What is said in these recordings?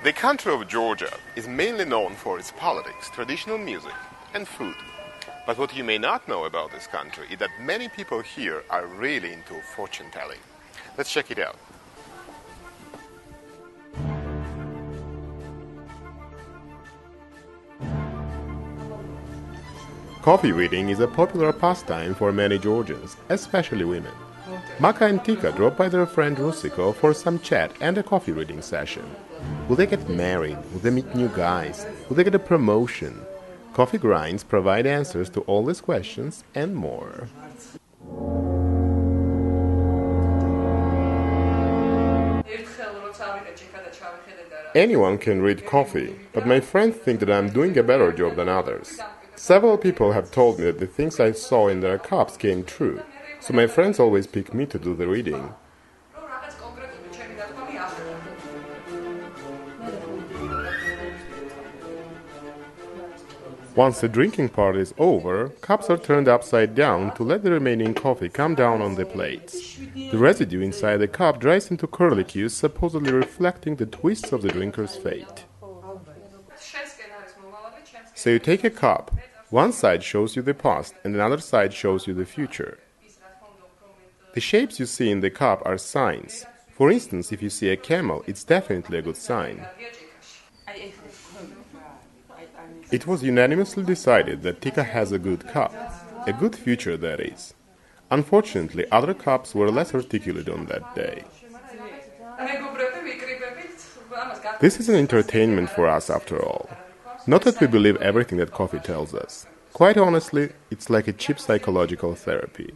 The country of Georgia is mainly known for its politics, traditional music, and food. But what you may not know about this country is that many people here are really into fortune telling. Let's check it out. Coffee reading is a popular pastime for many Georgians, especially women. Maka and Tika drove by their friend Rusiko for some chat and a coffee reading session. Will they get married? Will they meet new guys? Will they get a promotion? Coffee grinds provide answers to all these questions and more. Anyone can read coffee, but my friends think that I'm doing a better job than others. Several people have told me that the things I saw in their cups came true, so my friends always pick me to do the reading. Once the drinking part is over, cups are turned upside down to let the remaining coffee come down on the plates. The residue inside the cup dries into curlicues, supposedly reflecting the twists of the drinker's fate. So you take a cup, one side shows you the past and another side shows you the future. The shapes you see in the cup are signs. For instance, if you see a camel, it's definitely a good sign. It was unanimously decided that Tika has a good cup, a good future that is. Unfortunately, other cups were less articulate on that day. This is an entertainment for us after all. Not that we believe everything that coffee tells us. Quite honestly, it's like a cheap psychological therapy.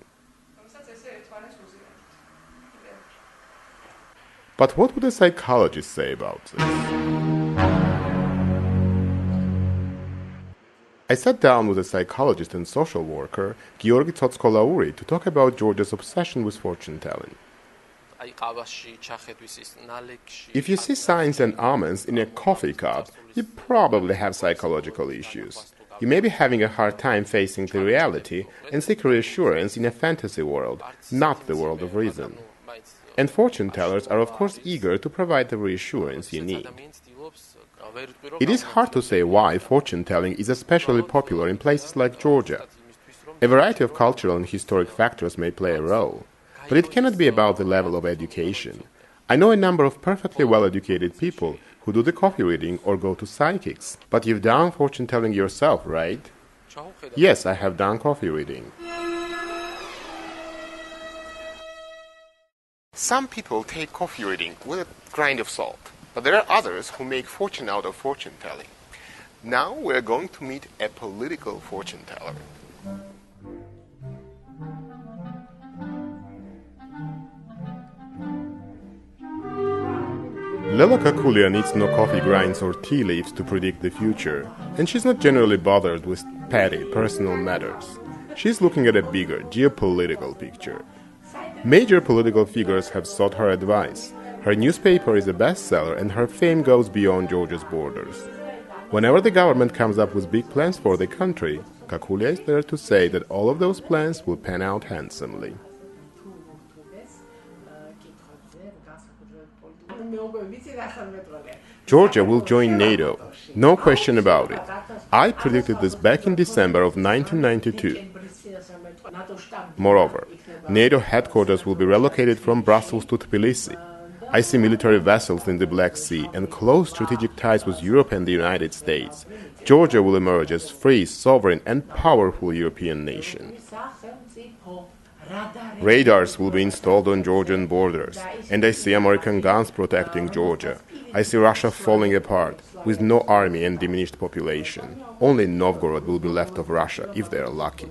But what would a psychologist say about this? I sat down with a psychologist and social worker, Georgi Tsotskolauri, to talk about Georgia's obsession with fortune-telling. If you see signs and omens in a coffee cup, you probably have psychological issues. You may be having a hard time facing the reality and seek reassurance in a fantasy world, not the world of reason. And fortune-tellers are of course eager to provide the reassurance you need. It is hard to say why fortune-telling is especially popular in places like Georgia. A variety of cultural and historic factors may play a role, but it cannot be about the level of education. I know a number of perfectly well-educated people who do the coffee reading or go to psychics. But you've done fortune-telling yourself, right? Yes, I have done coffee reading. Some people take coffee reading with a grain of salt. But there are others who make fortune out of fortune-telling. Now we're going to meet a political fortune-teller. Lela Kakulia needs no coffee grinds or tea leaves to predict the future, and she's not generally bothered with petty, personal matters. She's looking at a bigger, geopolitical picture. Major political figures have sought her advice. Her newspaper is a bestseller and her fame goes beyond Georgia's borders. Whenever the government comes up with big plans for the country, Kakulia is there to say that all of those plans will pan out handsomely. Georgia will join NATO, no question about it. I predicted this back in December of 1992. Moreover, NATO headquarters will be relocated from Brussels to Tbilisi. I see military vessels in the Black Sea and close strategic ties with Europe and the United States. Georgia will emerge as free, sovereign and powerful European nation. Radars will be installed on Georgian borders, and I see American guns protecting Georgia. I see Russia falling apart, with no army and diminished population. Only Novgorod will be left of Russia, if they are lucky.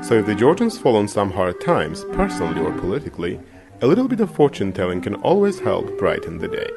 So if the Georgians fall on some hard times, personally or politically, a little bit of fortune-telling can always help brighten the day.